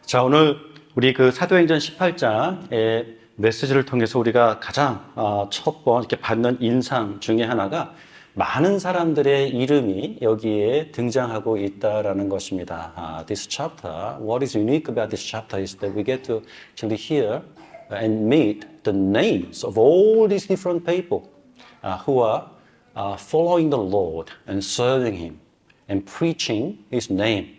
자, 오늘 우리 그 사도행전 18장의 메시지를 통해서 우리가 가장 첫 번 이렇게 받는 인상 중에 하나가 많은 사람들의 이름이 여기에 등장하고 있다라는 것입니다. This chapter, what is unique about this chapter is that we get to actually hear and meet the names of all these different people who are following the Lord and serving Him and preaching His name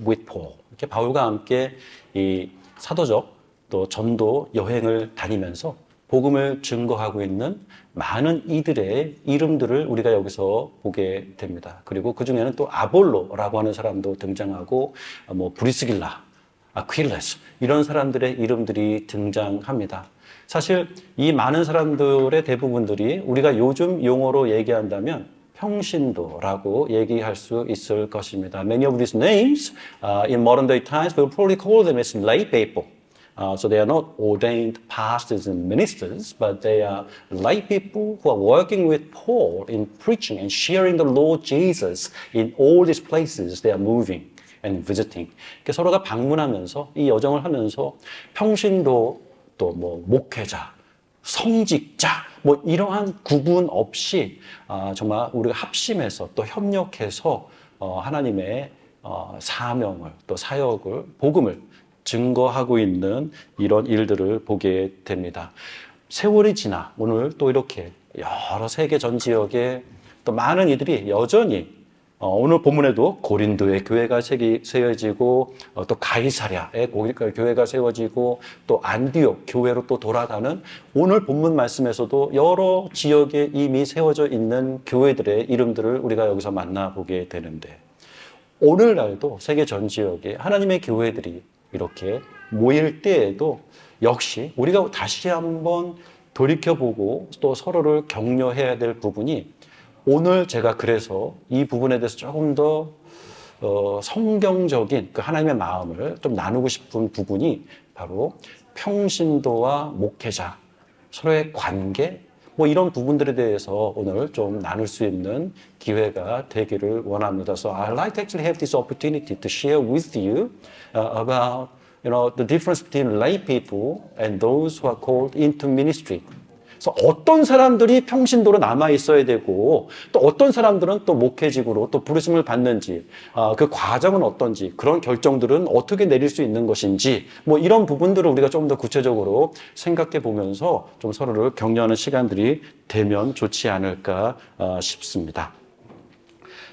with Paul. 이렇게 바울과 함께 이 사도적 또 전도 여행을 다니면서 복음을 증거하고 있는 많은 이들의 이름들을 우리가 여기서 보게 됩니다. 그리고 그 중에는 또 아볼로라고 하는 사람도 등장하고 브리스길라, 아퀴레스 이런 사람들의 이름들이 등장합니다. 사실 이 많은 사람들의 대부분들이 우리가 요즘 용어로 얘기한다면 평신도라고 얘기할 수 있을 것입니다. Many of these names in modern day times we'll probably call them as lay people. So they are not ordained pastors and ministers, but they are lay people who are working with Paul in preaching and sharing the Lord Jesus in all these places they are moving and visiting. 서로가 방문하면서 이 여정을 하면서 평신도 또 목회자, 성직자 이러한 구분 없이 정말 우리가 합심해서 또 협력해서 하나님의 사명을 또 사역을 복음을 증거하고 있는 이런 일들을 보게 됩니다. 세월이 지나 오늘 또 이렇게 여러 세계 전 지역에 또 많은 이들이 여전히 오늘 본문에도 고린도의 교회가 세워지고 또 가이사랴의 교회가 세워지고 또 안디옥 교회로 또 돌아가는 오늘 본문 말씀에서도 여러 지역에 이미 세워져 있는 교회들의 이름들을 우리가 여기서 만나보게 되는데 오늘날도 세계 전 지역에 하나님의 교회들이 이렇게 모일 때에도 역시 우리가 다시 한번 돌이켜보고 또 서로를 격려해야 될 부분이 오늘 제가 그래서 이 부분에 대해서 조금 더 성경적인 그 하나님의 마음을 좀 나누고 싶은 부분이 바로 평신도와 목회자, 서로의 관계, 이런 부분들에 대해서 오늘 좀 나눌 수 있는 기회가 되기를 원합니다. So I'd like to actually have this opportunity to share with you about the difference between lay people and those who are called into ministry. 그래서 어떤 사람들이 평신도로 남아 있어야 되고 또 어떤 사람들은 또 목회직으로 또 부르심을 받는지 그 과정은 어떤지 그런 결정들은 어떻게 내릴 수 있는 것인지 이런 부분들을 우리가 좀 더 구체적으로 생각해 보면서 좀 서로를 격려하는 시간들이 되면 좋지 않을까 싶습니다.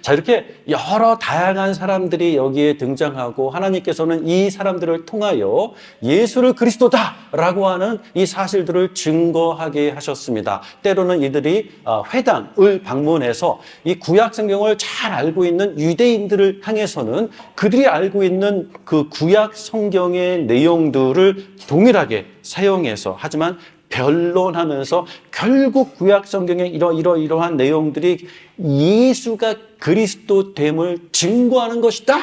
자, 이렇게 여러 다양한 사람들이 여기에 등장하고 하나님께서는 이 사람들을 통하여 예수를 그리스도다라고 하는 이 사실들을 증거하게 하셨습니다. 때로는 이들이 회당을 방문해서 이 구약 성경을 잘 알고 있는 유대인들을 향해서는 그들이 알고 있는 그 구약 성경의 내용들을 동일하게 사용해서 하지만 변론하면서 결국 구약 성경의 이러한 내용들이 예수가 그리스도됨을 증거하는 것이다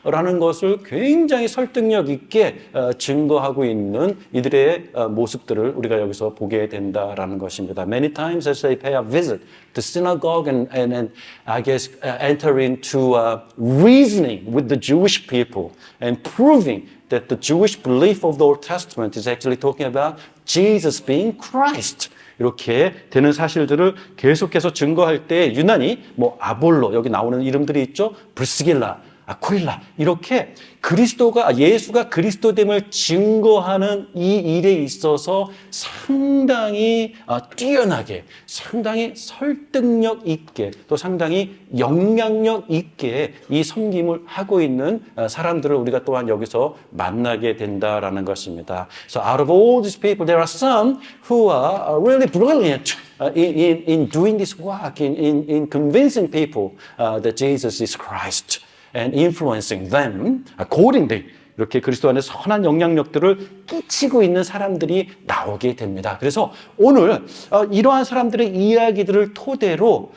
라는 것을 굉장히 설득력 있게 증거하고 있는 이들의 모습들을 우리가 여기서 보게 된다라는 것입니다. Many times as they pay a visit to synagogue and I guess enter into reasoning with the Jewish people and proving that the Jewish belief of the Old Testament is actually talking about Jesus being Christ. 이렇게 되는 사실들을 계속해서 증거할 때 유난히 아볼로 여기 나오는 이름들이 있죠. 브리스길라, 아퀴라 이렇게 예수가 그리스도됨을 증거하는 이 일에 있어서 상당히 뛰어나게 상당히 설득력 있게 또 상당히 영향력 있게 이 섬김을 하고 있는 사람들을 우리가 또한 여기서 만나게 된다라는 것입니다. So out of all these people there are some who are really brilliant in doing this work in convincing people that Jesus is Christ. And influencing them accordingly. 이렇게 그리스도 안에 선한 영향력들을 끼치고 있는 사람들이 나오게 됩니다. 그래서 오늘 이러한 사람들의 이야기들을 토대로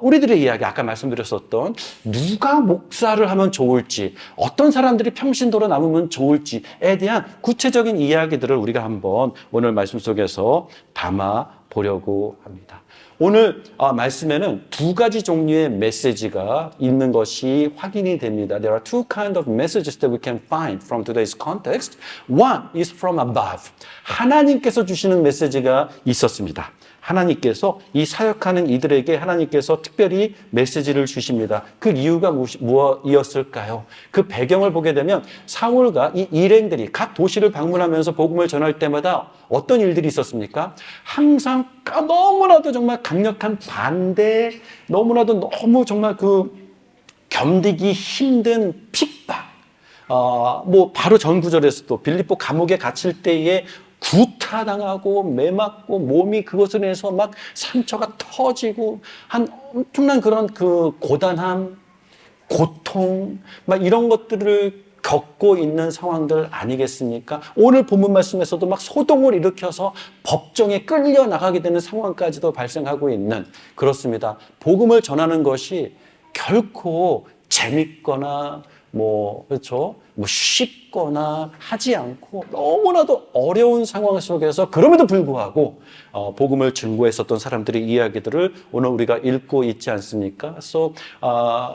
우리들의 이야기, 아까 말씀드렸었던 누가 목사를 하면 좋을지, 어떤 사람들이 평신도로 남으면 좋을지에 대한 구체적인 이야기들을 우리가 한번 오늘 말씀 속에서 담아 보려고 합니다. 오늘 말씀에는 두 가지 종류의 메시지가 있는 것이 확인이 됩니다. There are two kinds of messages that we can find from today's context. One is from above. 하나님께서 주시는 메시지가 있었습니다. 하나님께서 이 사역하는 이들에게 하나님께서 특별히 메시지를 주십니다. 그 이유가 무엇이었을까요? 그 배경을 보게 되면 사울과 이 일행들이 각 도시를 방문하면서 복음을 전할 때마다 어떤 일들이 있었습니까? 항상 너무나도 정말 강력한 반대, 너무나도 너무 정말 그 견디기 힘든 핍박. 바로 전 구절에서도 빌립보 감옥에 갇힐 때에 구타당하고 매맞고 몸이 그것을 해서 막 상처가 터지고 한 엄청난 그런 그 고단함, 고통, 막 이런 것들을 겪고 있는 상황들 아니겠습니까? 오늘 본문 말씀에서도 막 소동을 일으켜서 법정에 끌려 나가게 되는 상황까지도 발생하고 있는 그렇습니다. 복음을 전하는 것이 결코 재밌거나 그렇죠? 쉽거나 하지 않고 너무나도 어려운 상황 속에서 그럼에도 불구하고 복음을 증거했었던 사람들의 이야기들을 오늘 우리가 읽고 있지 않습니까? So,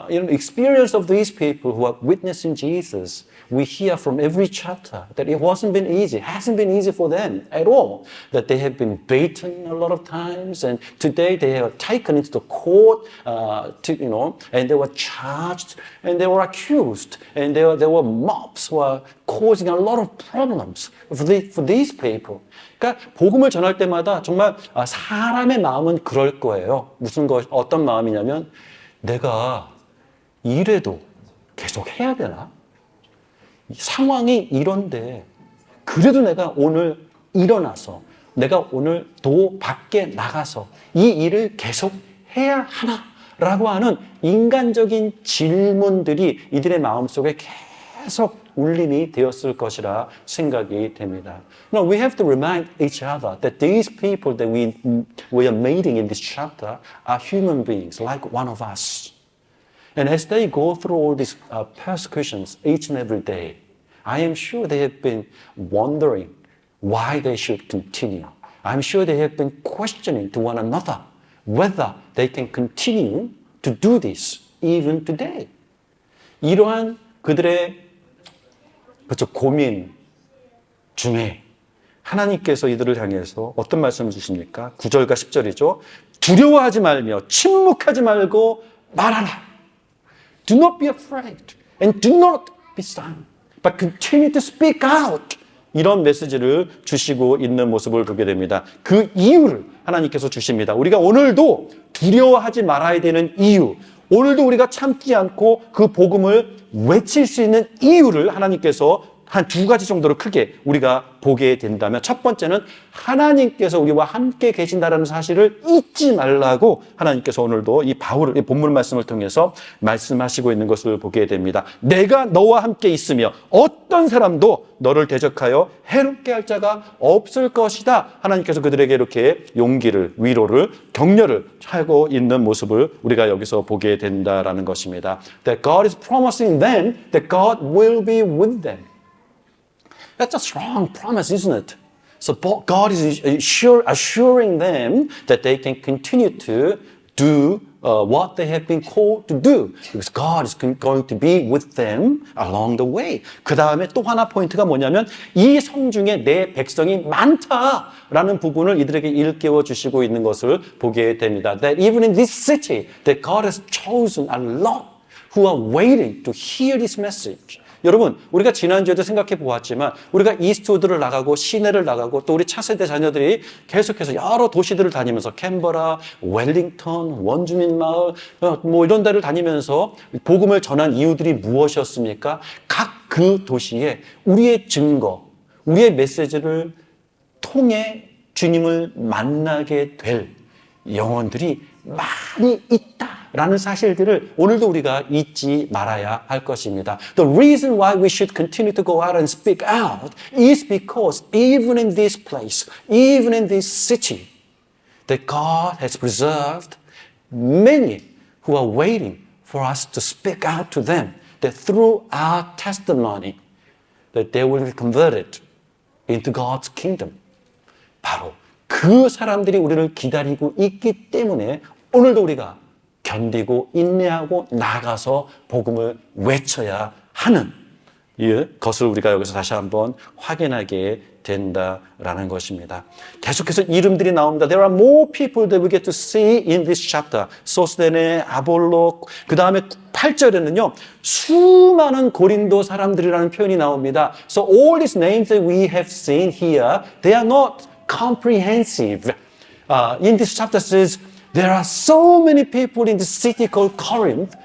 in experience of these people who are witnessing Jesus, we hear from every chapter that it hasn't been easy for them at all. That they have been beaten a lot of times, and today they are taken into the court, and they were charged, and they were accused, and there were mobs who are causing a lot of problems for these people. 그러니까 복음을 전할 때마다 정말 사람의 마음은 그럴 거예요. 어떤 마음이냐면 내가 이래도 계속 해야 되나? 상황이 이런데 그래도 내가 오늘 일어나서 내가 오늘 밖에 나가서 이 일을 계속 해야 하나? 라고 하는 인간적인 질문들이 이들의 마음속에 계속 울림이 되었을 것이라 생각이 됩니다. Now we have to remind each other that these people that we are meeting in this chapter are human beings like one of us. And as they go through all these persecutions each and every day, I am sure they have been wondering why they should continue. I'm sure they have been questioning to one another whether they can continue to do this even today. 이러한 그들의 고민 중에 하나님께서 이들을 향해서 어떤 말씀을 주십니까? 9절과 10절이죠. 두려워하지 말며 침묵하지 말고 말하라. Do not be afraid and do not be silent, but continue to speak out. 이런 메시지를 주시고 있는 모습을 보게 됩니다. 그 이유를 하나님께서 주십니다. 우리가 오늘도 두려워하지 말아야 되는 이유, 오늘도 우리가 참지 않고 그 복음을 외칠 수 있는 이유를 하나님께서 한 두 가지 정도로 크게 우리가 보게 된다면, 첫 번째는 하나님께서 우리와 함께 계신다는 사실을 잊지 말라고 하나님께서 오늘도 이 본문 말씀을 통해서 말씀하시고 있는 것을 보게 됩니다. 내가 너와 함께 있으며 어떤 사람도 너를 대적하여 해롭게 할 자가 없을 것이다. 하나님께서 그들에게 이렇게 용기를, 위로를, 격려를 하고 있는 모습을 우리가 여기서 보게 된다라는 것입니다. That God is promising them that God will be with them. That's a strong promise, isn't it? So God is assuring them that they can continue to do what they have been called to do, because God is going to be with them along the way. 그 다음에 또 하나 포인트가 뭐냐면 이 성중에 내 백성이 많다라는 부분을 이들에게 일깨워 주시고 있는 것을 보게 됩니다. That even in this city, that God has chosen a lot who are waiting to hear this message. 여러분, 우리가 지난주에도 생각해 보았지만 우리가 이스트우드를 나가고 시내를 나가고 또 우리 차세대 자녀들이 계속해서 여러 도시들을 다니면서 캔버라, 웰링턴, 원주민 마을 이런 데를 다니면서 복음을 전한 이유들이 무엇이었습니까? 각 그 도시에 우리의 증거, 우리의 메시지를 통해 주님을 만나게 될 영혼들이 많이 있다라는 사실들을 오늘도 우리가 잊지 말아야 할 것입니다. The reason why we should continue to go out and speak out is because even in this place, even in this city, that God has preserved many who are waiting for us to speak out to them, that through our testimony, that they will be converted into God's kingdom. 바로 그 그 사람들이 우리를 기다리고 있기 때문에 오늘도 우리가 견디고 인내하고 나가서 복음을 외쳐야 하는 것을 우리가 여기서 다시 한번 확인하게 된다라는 것입니다. 계속해서 이름들이 나옵니다. There are more people that we get to see in this chapter. 소스데네, 아볼로. 그 다음에 8절에는요. 수많은 고린도 사람들이라는 표현이 나옵니다. So all these names that we have seen here, they are not comprehensive. In this chapter says, there are so many people in the city called Corinth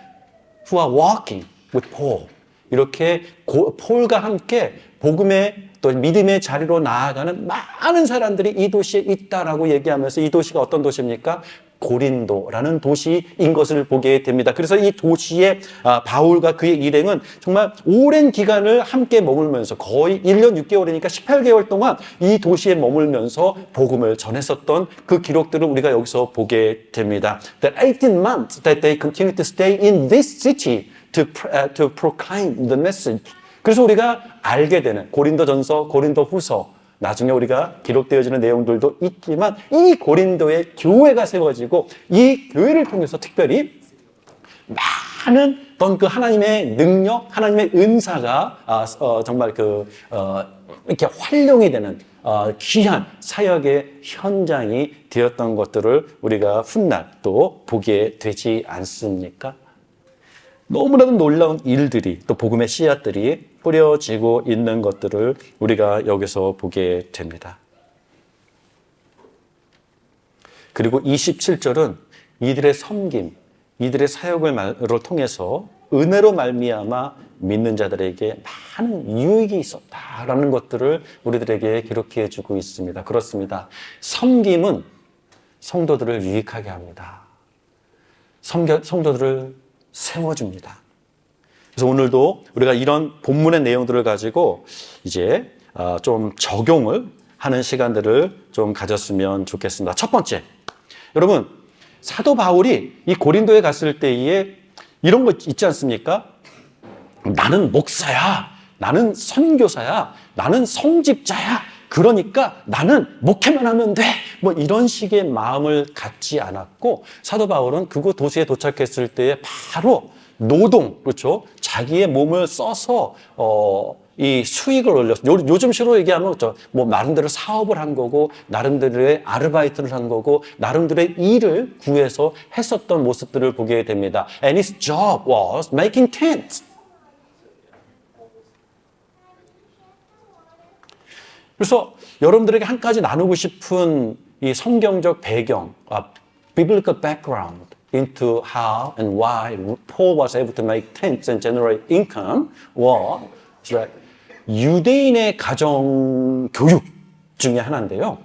who are walking with Paul. 이렇게 폴과 함께 복음의 또 믿음의 자리로 나아가는 많은 사람들이 이 도시에 있다라고 얘기하면서 이 도시가 어떤 도시입니까? 고린도라는 도시인 것을 보게 됩니다. 그래서 이 도시에 바울과 그의 일행은 정말 오랜 기간을 함께 머물면서 거의 1년 6개월이니까 18개월 동안 이 도시에 머물면서 복음을 전했었던 그 기록들을 우리가 여기서 보게 됩니다. That 18 months that they continued to stay in this city to proclaim the message. 그래서 우리가 알게 되는 고린도전서, 고린도후서, 나중에 우리가 기록되어지는 내용들도 있지만 이 고린도에 교회가 세워지고 이 교회를 통해서 특별히 많은 어떤 그 하나님의 능력, 하나님의 은사가 정말 이렇게 활용이 되는 귀한 사역의 현장이 되었던 것들을 우리가 훗날 또 보게 되지 않습니까? 너무나도 놀라운 일들이 또 복음의 씨앗들이 뿌려지고 있는 것들을 우리가 여기서 보게 됩니다. 그리고 27절은 이들의 섬김, 이들의 사역을 통해서 은혜로 말미암아 믿는 자들에게 많은 유익이 있었다라는 것들을 우리들에게 기록해 주고 있습니다. 그렇습니다. 섬김은 성도들을 유익하게 합니다. 성도들을 세워줍니다. 그래서 오늘도 우리가 이런 본문의 내용들을 가지고 이제 좀 적용을 하는 시간들을 좀 가졌으면 좋겠습니다. 첫 번째, 여러분 사도 바울이 이 고린도에 갔을 때에 이런 거 있지 않습니까? 나는 목사야, 나는 선교사야, 나는 성직자야. 그러니까 나는 목회만 하면 돼. 뭐 이런 식의 마음을 갖지 않았고 사도 바울은 그곳 도시에 도착했을 때에 바로 노동, 그렇죠? 자기의 몸을 써서 이 수익을 올렸어. 요즘식으로 얘기하면 뭐 나름대로 사업을 한 거고 나름대로의 아르바이트를 한 거고 나름대로의 일을 구해서 했었던 모습들을 보게 됩니다. And his job was making tents. 그래서 여러분들에게 한 가지 나누고 싶은 이 성경적 배경, biblical background into how and why Paul was able to make tents and generate income was 유대인의 가정 교육 중에 하나인데요.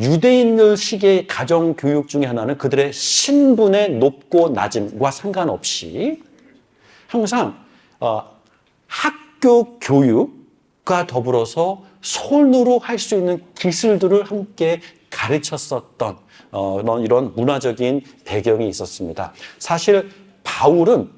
유대인들식의 가정 교육 중에 하나는 그들의 신분의 높고 낮음과 상관없이 항상 학교 교육과 더불어서 손으로 할 수 있는 기술들을 함께 가르쳤었던 이런 문화적인 배경이 있었습니다. 사실 바울은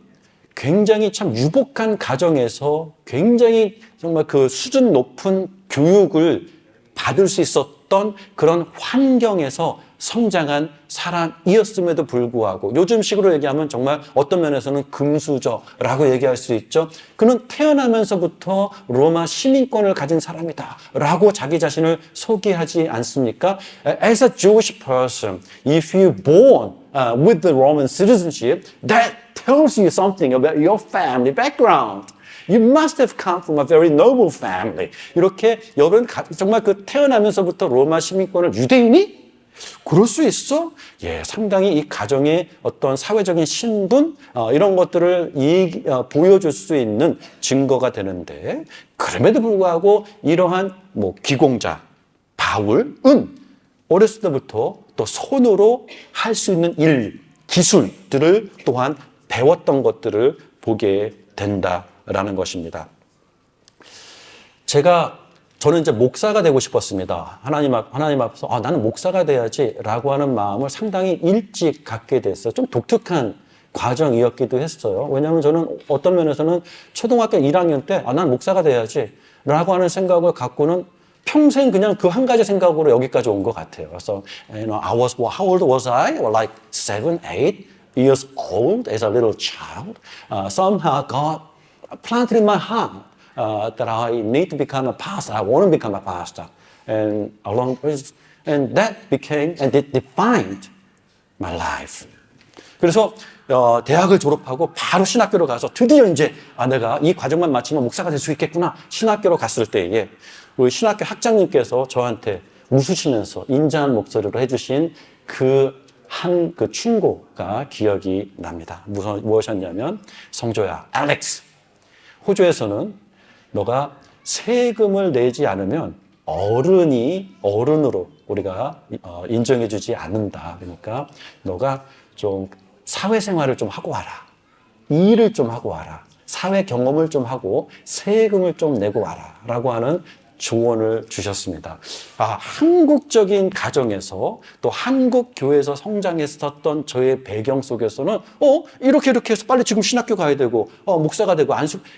굉장히 참 유복한 가정에서 굉장히 정말 그 수준 높은 교육을 받을 수 있었던 그런 환경에서 성장한 사람이었음에도 불구하고 요즘식으로 얘기하면 정말 어떤 면에서는 금수저라고 얘기할 수 있죠. 그는 태어나면서부터 로마 시민권을 가진 사람이다 라고 자기 자신을 소개하지 않습니까? As a Jewish person, if you're born with the Roman citizenship, that tells you something about your family background. You must have come from a very noble family. 이렇게 여러분 정말 그 태어나면서부터 로마 시민권을 유대인이? 그럴 수 있어? 예, 상당히 이 가정의 어떤 사회적인 신분 이런 것들을 보여줄 수 있는 증거가 되는데 그럼에도 불구하고 이러한 기공자 바울은 어렸을 때부터 또 손으로 할 수 있는 일, 기술들을 또한 배웠던 것들을 보게 된다라는 것입니다. 저는 이제 목사가 되고 싶었습니다. 하나님 앞에서 나는 목사가 돼야지라고 하는 마음을 상당히 일찍 갖게 됐어요. 좀 독특한 과정이었기도 했어요. 왜냐하면 저는 어떤 면에서는 초등학교 1학년 때 난 목사가 돼야지라고 하는 생각을 갖고는 평생 그냥 그 한 가지 생각으로 여기까지 온 것 같아요. 그래서 how old was I? Well, like 7, 8 years old as a little child. Somehow God planted in my heart that I need to become a pastor. I want to become a pastor. And that became and it defined my life. 그래서 대학을 졸업하고 바로 신학교로 가서 드디어 이제 내가 이 과정만 마치면 목사가 될 수 있겠구나. 신학교로 갔을 때에 우리 신학교 학장님께서 저한테 웃으시면서 인자한 목소리로 해주신 그 충고가 기억이 납니다. 무엇이었냐면, 성조야, 알렉스, 호주에서는 너가 세금을 내지 않으면 어른으로 우리가 인정해주지 않는다. 그러니까 너가 좀 사회생활을 좀 하고 와라. 일을 좀 하고 와라. 사회 경험을 좀 하고 세금을 좀 내고 와라. 라고 하는 조언을 주셨습니다. 한국적인 가정에서 또 한국 교회에서 성장했었던 저의 배경 속에서는 이렇게 해서 빨리 지금 신학교 가야 되고 목사가 되고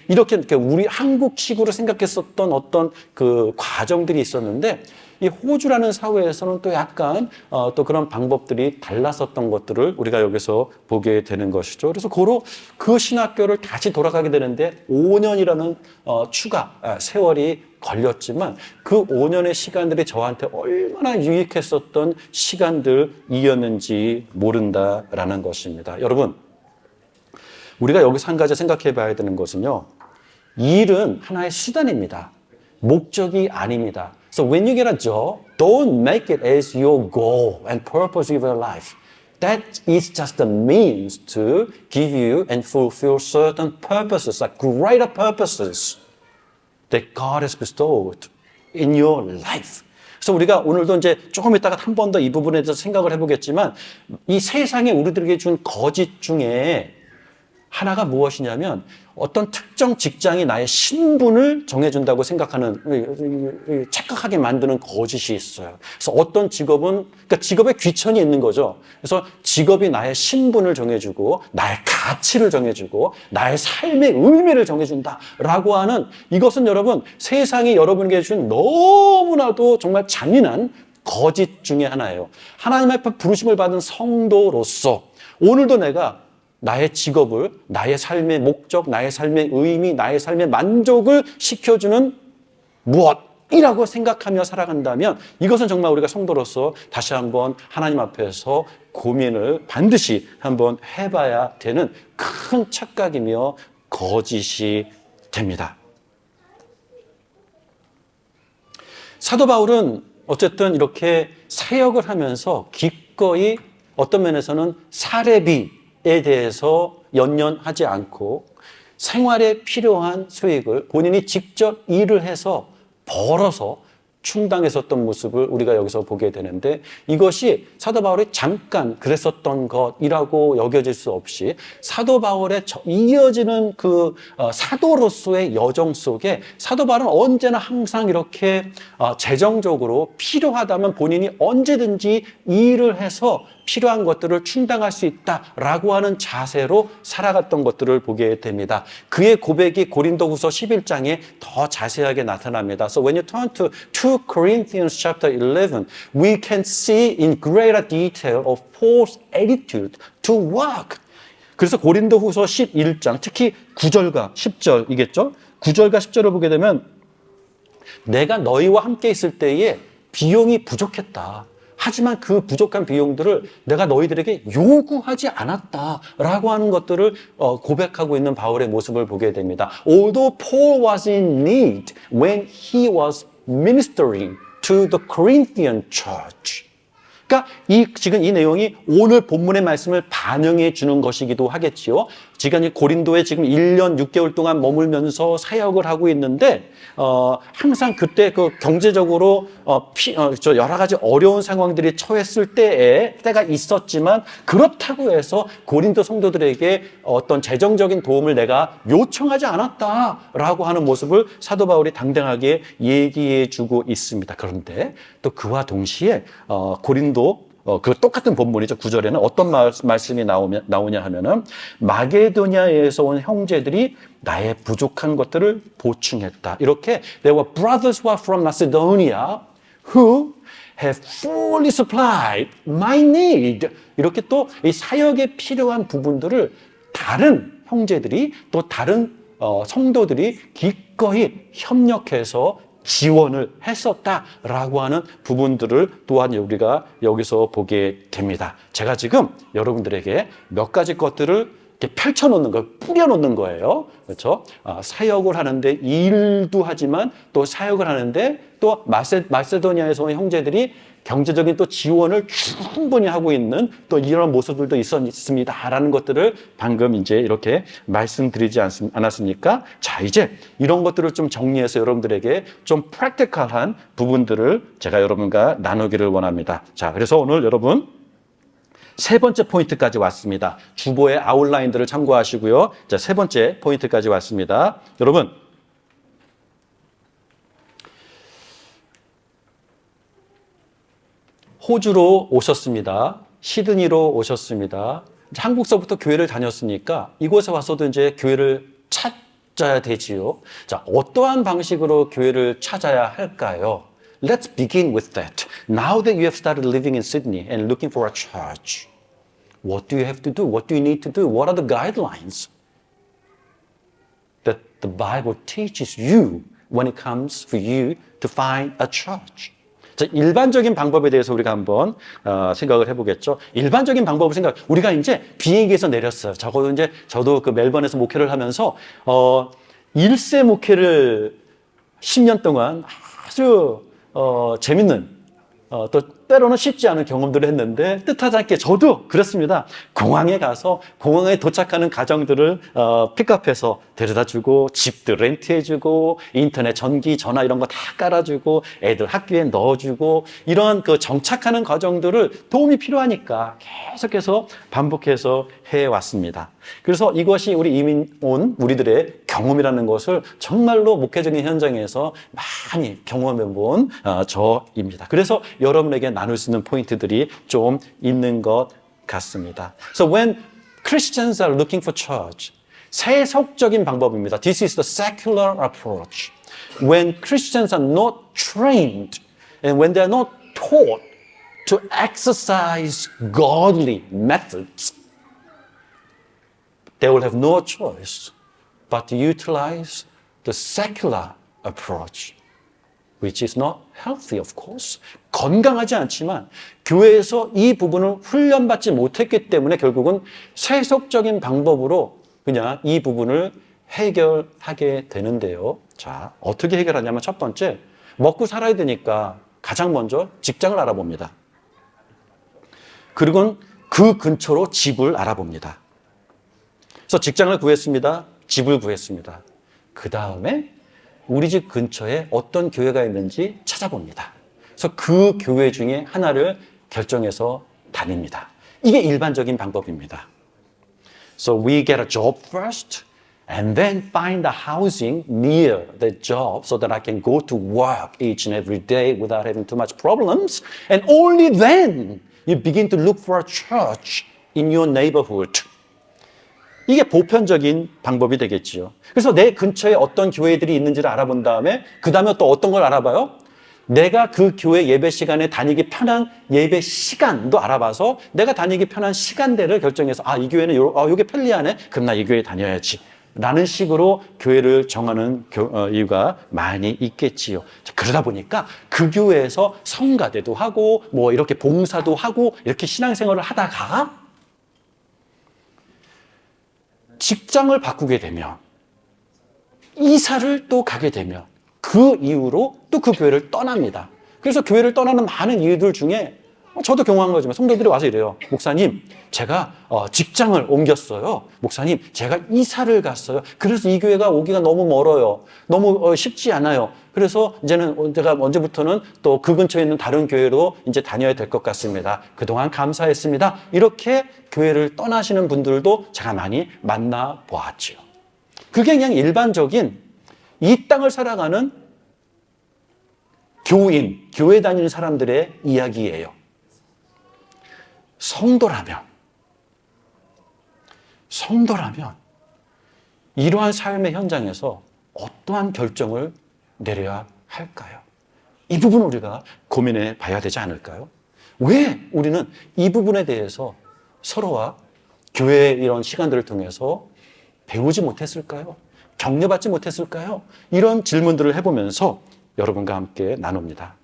이렇게 우리 한국식으로 생각했었던 어떤 그 과정들이 있었는데, 이 호주라는 사회에서는 또 약간 또 그런 방법들이 달랐었던 것들을 우리가 여기서 보게 되는 것이죠. 그래서 그 신학교를 다시 돌아가게 되는데 5년이라는 추가 세월이 걸렸지만 그 5년의 시간들이 저한테 얼마나 유익했었던 시간들이었는지 모른다라는 것입니다. 여러분, 우리가 여기서 한 가지 생각해 봐야 되는 것은요, 일은 하나의 수단입니다. 목적이 아닙니다. So when you get a job, don't make it as your goal and purpose of your life. That is just a means to give you and fulfill certain purposes, like greater purposes that God has bestowed in your life. 그래서 우리가 오늘도 이제 조금 있다가 한 번 더 이 부분에 대해서 생각을 해보겠지만, 이 세상에 우리들에게 준 거짓 중에 하나가 무엇이냐면, 어떤 특정 직장이 나의 신분을 정해준다고 생각하는, 착각하게 만드는 거짓이 있어요. 그래서 어떤 직업은, 그러니까 직업에 귀천이 있는 거죠. 그래서 직업이 나의 신분을 정해주고, 나의 가치를 정해주고, 나의 삶의 의미를 정해준다라고 하는, 이것은 여러분, 세상이 여러분에게 준 너무나도 정말 잔인한 거짓 중에 하나예요. 하나님 앞에 부르심을 받은 성도로서 오늘도 내가 나의 직업을, 나의 삶의 목적, 나의 삶의 의미, 나의 삶의 만족을 시켜주는 무엇이라고 생각하며 살아간다면, 이것은 정말 우리가 성도로서 다시 한번 하나님 앞에서 고민을 반드시 한번 해봐야 되는 큰 착각이며 거짓이 됩니다. 사도 바울은 어쨌든 이렇게 사역을 하면서 기꺼이 어떤 면에서는 사례비 에 대해서 연연하지 않고 생활에 필요한 수익을 본인이 직접 일을 해서 벌어서 충당했었던 모습을 우리가 여기서 보게 되는데, 이것이 사도 바울이 잠깐 그랬었던 것이라고 여겨질 수 없이 사도 바울의 이어지는 그 사도로서의 여정 속에 사도 바울은 언제나 항상 이렇게 재정적으로 필요하다면 본인이 언제든지 일을 해서 필요한 것들을 충당할 수 있다라고 하는 자세로 살아갔던 것들을 보게 됩니다. 그의 고백이 고린도후서 11장에 더 자세하게 나타납니다. So when you turn to 2 Corinthians chapter 11, we can see in greater detail of Paul's attitude to work. 그래서 고린도후서 11장, 특히 9절과 10절이겠죠? 9절과 10절을 보게 되면, 내가 너희와 함께 있을 때에 비용이 부족했다. 하지만 그 부족한 비용들을 내가 너희들에게 요구하지 않았다라고 하는 것들을 고백하고 있는 바울의 모습을 보게 됩니다. Although Paul was in need when he was ministering to the Corinthian church. 그러니까 지금 이 내용이 오늘 본문의 말씀을 반영해 주는 것이기도 하겠지요. 지금 고린도에 지금 1년 6개월 동안 머물면서 사역을 하고 있는데, 항상 그때 그 경제적으로 여러 가지 어려운 상황들이 처했을 때가 있었지만, 그렇다고 해서 고린도 성도들에게 어떤 재정적인 도움을 내가 요청하지 않았다라고 하는 모습을 사도 바울이 당당하게 얘기해 주고 있습니다. 그런데 또 그와 동시에 고린도 그 똑같은 본문이죠. 9절에는 어떤 말씀이 나오냐 하면은 마게도냐에서 온 형제들이 나의 부족한 것들을 보충했다. 이렇게 There were brothers who are from Macedonia who have fully supplied my need. 이렇게 또 이 사역에 필요한 부분들을 다른 형제들이 또 다른 성도들이 기꺼이 협력해서 지원을 했었다라고 하는 부분들을 또한 우리가 여기서 보게 됩니다. 제가 지금 여러분들에게 몇 가지 것들을 이렇게 펼쳐놓는 거, 뿌려놓는 거예요. 그렇죠? 사역을 하는데 일도 하지만 또 사역을 하는데 또 마세도니아에서 온 형제들이 경제적인 또 지원을 충분히 하고 있는 또 이런 모습들도 있습니다라는 것들을 방금 이제 이렇게 말씀드리지 않았습니까? 자, 이제 이런 것들을 좀 정리해서 여러분들에게 좀 프랙티컬한 부분들을 제가 여러분과 나누기를 원합니다. 자, 그래서 오늘 여러분 세 번째 포인트까지 왔습니다. 주보의 아웃라인들을 참고하시고요. 자, 세 번째 포인트까지 왔습니다. 여러분, 호주로 오셨습니다. 시드니로 오셨습니다. 한국서부터 교회를 다녔으니까 이곳에 와서도 이제 교회를 찾아야 되지요. 자, 어떠한 방식으로 교회를 찾아야 할까요? Let's begin with that. Now that you have started living in Sydney and looking for a church, what do you have to do? What do you need to do? What are the guidelines that the Bible teaches you when it comes for you to find a church? 자, 일반적인 방법에 대해서 우리가 한번 생각을 해보겠죠. 일반적인 방법을 우리가 이제 비행기에서 내렸어요. 적어도 이제 저도 그 멜번에서 목회를 하면서 1세 목회를 10년 동안 아주 재밌는 또 때로는 쉽지 않은 경험들을 했는데 뜻하지 않게 저도 그렇습니다. 공항에 가서 공항에 도착하는 가정들을 픽업해서 데려다주고 집도 렌트해주고 인터넷 전기 전화 이런 거 다 깔아주고 애들 학교에 넣어주고 이런 그 정착하는 과정들을 도움이 필요하니까 계속해서 반복해서 해왔습니다. 그래서 이것이 우리 이민 온 우리들의 경험이라는 것을 정말로 목회적인 현장에서 많이 경험해본 저입니다. 그래서 여러분에게 나눌 수 있는 포인트들이 좀 있는 것 같습니다. So when Christians are looking for church, 세속적인 방법입니다. This is the secular approach. When Christians are not trained and when they are not taught to exercise godly methods, they will have no choice but to utilize the secular approach, which is not healthy, of course. 건강하지 않지만 교회에서 이 부분을 훈련받지 못했기 때문에 결국은 세속적인 방법으로 그냥 이 부분을 해결하게 되는데요. 자, 어떻게 해결하냐면 첫 번째, 먹고 살아야 되니까 가장 먼저 직장을 알아봅니다. 그리고 그 근처로 집을 알아봅니다. 그래서 직장을 구했습니다. 집을 구했습니다. 그 다음에 우리 집 근처에 어떤 교회가 있는지 찾아봅니다. 그래서 그 교회 중에 하나를 결정해서 다닙니다. 이게 일반적인 방법입니다. So we get a job first and then find a housing near the job so that I can go to work each and every day without having too much problems. And only then you begin to look for a church in your neighborhood. 이게 보편적인 방법이 되겠지요. 그래서 내 근처에 어떤 교회들이 있는지를 알아본 다음에 그 다음에 또 어떤 걸 알아봐요? 내가 그 교회 예배 시간에 다니기 편한 예배 시간도 알아봐서 내가 다니기 편한 시간대를 결정해서 이 교회는 요게 편리하네? 그럼 나 이 교회에 다녀야지. 라는 식으로 교회를 정하는 이유가 많이 있겠지요. 그러다 보니까 그 교회에서 성가대도 하고 뭐 이렇게 봉사도 하고 이렇게 신앙생활을 하다가 직장을 바꾸게 되면 이사를 또 가게 되면 그 이후로 또 그 교회를 떠납니다. 그래서 교회를 떠나는 많은 이유들 중에 저도 경험한 거지만 성도들이 와서 이래요. 목사님, 제가 직장을 옮겼어요. 목사님, 제가 이사를 갔어요. 그래서 이 교회가 오기가 너무 멀어요. 너무 쉽지 않아요. 그래서 이제는 제가 언제부터는 또 그 근처에 있는 다른 교회로 이제 다녀야 될 것 같습니다. 그동안 감사했습니다. 이렇게 교회를 떠나시는 분들도 제가 많이 만나보았죠. 그게 그냥 일반적인 이 땅을 살아가는 교인, 교회 다니는 사람들의 이야기예요. 성도라면 이러한 삶의 현장에서 어떠한 결정을 내려야 할까요? 이 부분 우리가 고민해 봐야 되지 않을까요? 왜 우리는 이 부분에 대해서 서로와 교회의 이런 시간들을 통해서 배우지 못했을까요? 격려받지 못했을까요? 이런 질문들을 해보면서 여러분과 함께 나눕니다.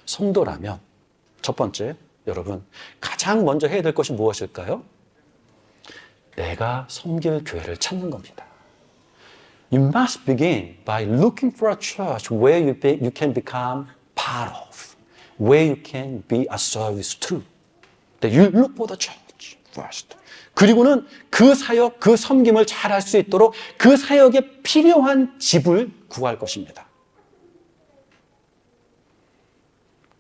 성도라면 첫 번째, 여러분 가장 먼저 해야 될 것이 무엇일까요? 내가 섬길 교회를 찾는 겁니다. You must begin by looking for a church where you can become part of, where you can be a service to. You look for the church first. 그리고는 그 사역, 그 섬김을 잘 할 수 있도록 그 사역에 필요한 집을 구할 것입니다.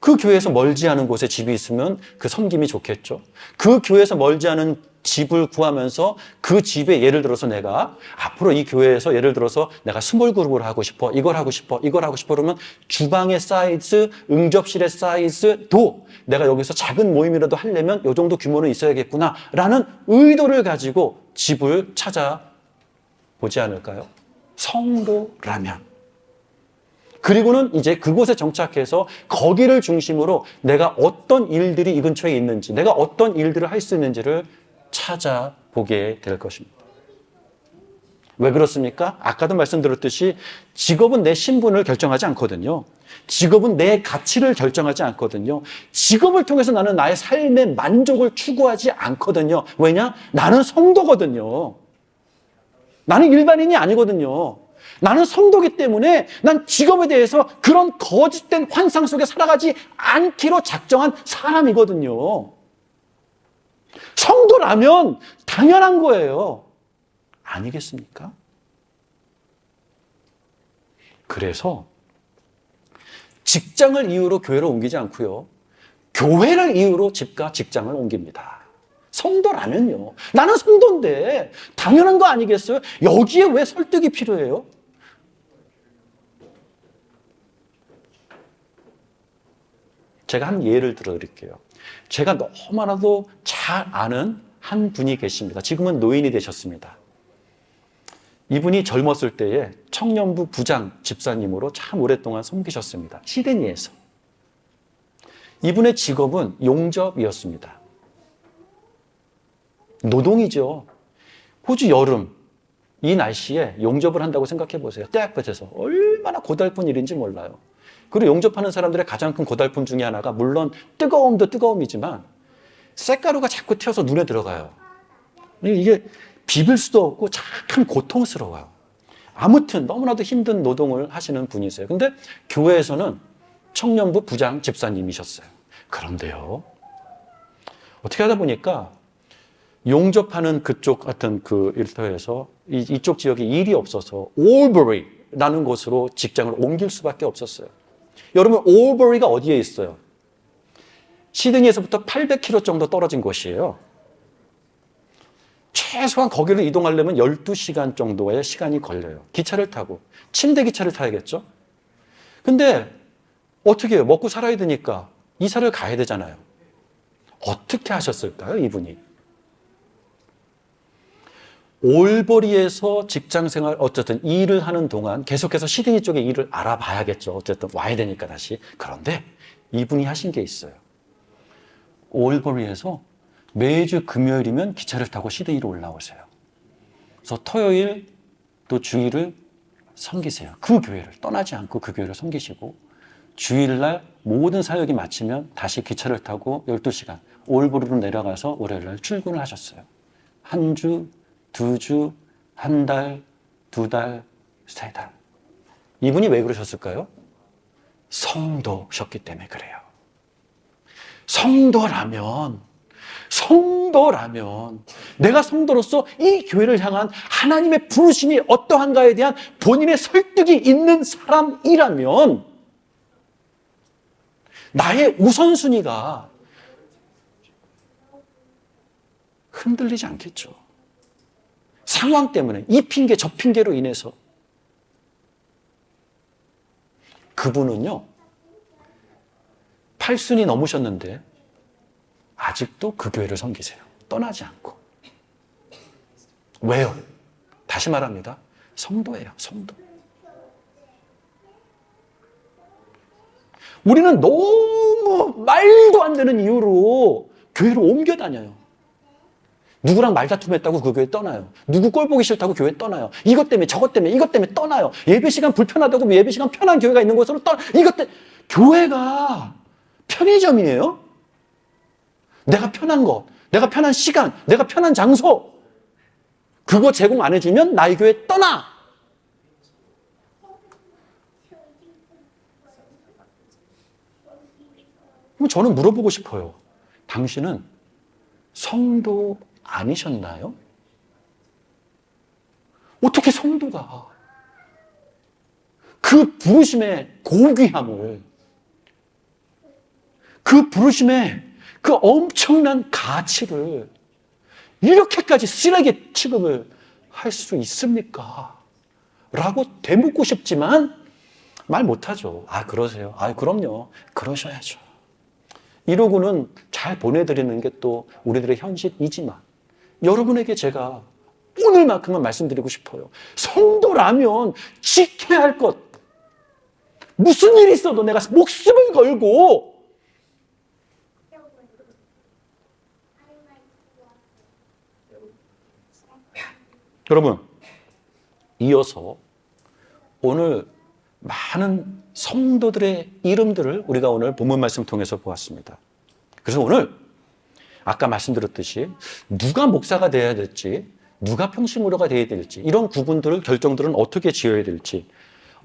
그 교회에서 멀지 않은 곳에 집이 있으면 그 섬김이 좋겠죠. 그 교회에서 멀지 않은 집을 구하면서 그 집에 예를 들어서 내가 앞으로 이 교회에서 예를 들어서 내가 스몰 그룹을 하고 싶어, 이걸 하고 싶어 그러면 주방의 사이즈, 응접실의 사이즈도 내가 여기서 작은 모임이라도 하려면 이 정도 규모는 있어야겠구나 라는 의도를 가지고 집을 찾아보지 않을까요? 성도라면. 그리고는 이제 그곳에 정착해서 거기를 중심으로 내가 어떤 일들이 이 근처에 있는지, 내가 어떤 일들을 할 수 있는지를 찾아보게 될 것입니다. 왜 그렇습니까? 아까도 말씀드렸듯이 직업은 내 신분을 결정하지 않거든요. 직업은 내 가치를 결정하지 않거든요. 직업을 통해서 나는 나의 삶의 만족을 추구하지 않거든요. 왜냐? 나는 성도거든요. 나는 일반인이 아니거든요. 나는 성도기 때문에 난 직업에 대해서 그런 거짓된 환상 속에 살아가지 않기로 작정한 사람이거든요. 성도라면 당연한 거예요. 아니겠습니까? 그래서 직장을 이유로 교회를 옮기지 않고요. 교회를 이유로 집과 직장을 옮깁니다. 성도라면요. 나는 성도인데 당연한 거 아니겠어요? 여기에 왜 설득이 필요해요? 제가 한 예를 들어드릴게요. 제가 너무나도 잘 아는 한 분이 계십니다. 지금은 노인이 되셨습니다. 이분이 젊었을 때에 청년부 부장 집사님으로 참 오랫동안 섬기셨습니다. 시드니에서. 이분의 직업은 용접이었습니다. 노동이죠. 호주 여름, 이 날씨에 용접을 한다고 생각해 보세요. 떼약볕에서. 얼마나 고달픈 일인지 몰라요. 그리고 용접하는 사람들의 가장 큰 고달픔 중에 하나가 물론 뜨거움도 뜨거움이지만 쇳가루가 자꾸 튀어서 눈에 들어가요. 이게 비빌 수도 없고 참 고통스러워요. 아무튼 너무나도 힘든 노동을 하시는 분이세요. 근데 교회에서는 청년부 부장 집사님이셨어요. 그런데요, 어떻게 하다 보니까 용접하는 그쪽 같은 그 일터에서 이쪽 지역에 일이 없어서 올버리라는 곳으로 직장을 옮길 수밖에 없었어요. 여러분, 올버리가 어디에 있어요? 시드니에서부터 800km 정도 떨어진 곳이에요. 최소한 거기를 이동하려면 12시간 정도의 시간이 걸려요. 기차를 타고. 침대 기차를 타야겠죠? 근데 어떻게 해요? 먹고 살아야 되니까 이사를 가야 되잖아요. 어떻게 하셨을까요, 이분이? 올버리에서 직장생활, 어쨌든 일을 하는 동안 계속해서 시드니 쪽에 일을 알아봐야겠죠. 어쨌든 와야 되니까 다시. 그런데 이분이 하신 게 있어요. 올버리에서 매주 금요일이면 기차를 타고 시드니로 올라오세요. 그래서 토요일 또 주일을 섬기세요. 그 교회를 떠나지 않고 그 교회를 섬기시고 주일날 모든 사역이 마치면 다시 기차를 타고 12시간 올버리로 내려가서 월요일날 출근을 하셨어요. 한 주, 두 주, 한 달, 두 달, 세 달. 이분이 왜 그러셨을까요? 성도셨기 때문에 그래요. 성도라면 내가 성도로서 이 교회를 향한 하나님의 부르심이 어떠한가에 대한 본인의 설득이 있는 사람이라면 나의 우선순위가 흔들리지 않겠죠. 상황 때문에 이 핑계 저 핑계로 인해서. 그분은요 80이 넘으셨는데 아직도 그 교회를 섬기세요. 떠나지 않고. 왜요? 다시 말합니다. 성도예요, 성도. 우리는 너무 말도 안 되는 이유로 교회로 옮겨 다녀요. 누구랑 말다툼했다고 그 교회 떠나요. 누구 꼴 보기 싫다고 교회 떠나요. 이것 때문에 저것 때문에 이것 때문에 떠나요. 예배 시간 불편하다고 예배 시간 편한 교회가 있는 곳으로 떠나. 이것 때문에. 교회가 편의점이에요. 내가 편한 것, 내가 편한 시간, 내가 편한 장소, 그거 제공 안 해주면 나의 교회 떠나. 저는 물어보고 싶어요. 당신은 성도 아니셨나요? 어떻게 성도가 그 부르심의 고귀함을, 그 부르심의 그 엄청난 가치를 이렇게까지 쓰레기 취급을 할 수 있습니까? 라고 되묻고 싶지만 말 못하죠. 아, 그러세요? 아, 그럼요. 그러셔야죠. 이러고는 잘 보내드리는 게 또 우리들의 현실이지만 여러분에게 제가 오늘만큼은 말씀드리고 싶어요. 성도라면 지켜야 할 것, 무슨 일이 있어도 내가 목숨을 걸고 여러분, 이어서 오늘 많은 성도들의 이름들을 우리가 오늘 본문 말씀 통해서 보았습니다. 그래서 오늘 아까 말씀드렸듯이 누가 목사가 되어야 될지, 누가 평신무료가 되어야 될지, 이런 구분들을, 결정들은 어떻게 지어야 될지,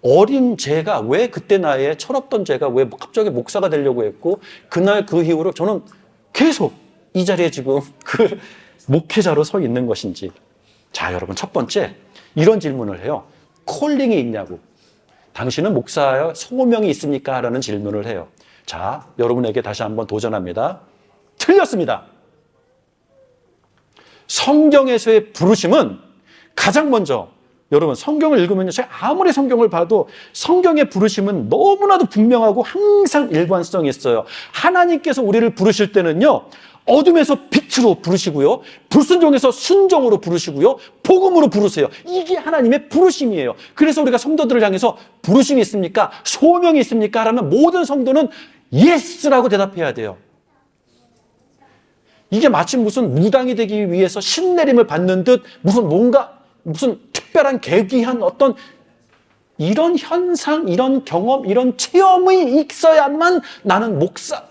어린 제가 왜 그때 나이에 철없던 제가 왜 갑자기 목사가 되려고 했고, 그날 그 이후로 저는 계속 이 자리에 지금 그 목회자로 서 있는 것인지. 자, 여러분, 첫 번째 이런 질문을 해요. 콜링이 있냐고. 당신은 목사의 소명이 있습니까? 라는 질문을 해요. 자, 여러분에게 다시 한번 도전합니다. 틀렸습니다. 성경에서의 부르심은 가장 먼저, 여러분, 성경을 읽으면요, 제가 아무리 성경을 봐도 성경의 부르심은 너무나도 분명하고 항상 일관성이 있어요. 하나님께서 우리를 부르실 때는요, 어둠에서 빛으로 부르시고요, 불순종에서 순종으로 부르시고요, 복음으로 부르세요. 이게 하나님의 부르심이에요. 그래서 우리가 성도들을 향해서 부르심이 있습니까? 소명이 있습니까? 라면 모든 성도는 예스라고 대답해야 돼요. 이게 마치 무슨 무당이 되기 위해서 신내림을 받는 듯 무슨 특별한 계기한 어떤 이런 현상, 이런 경험, 이런 체험이 있어야만 나는 목사.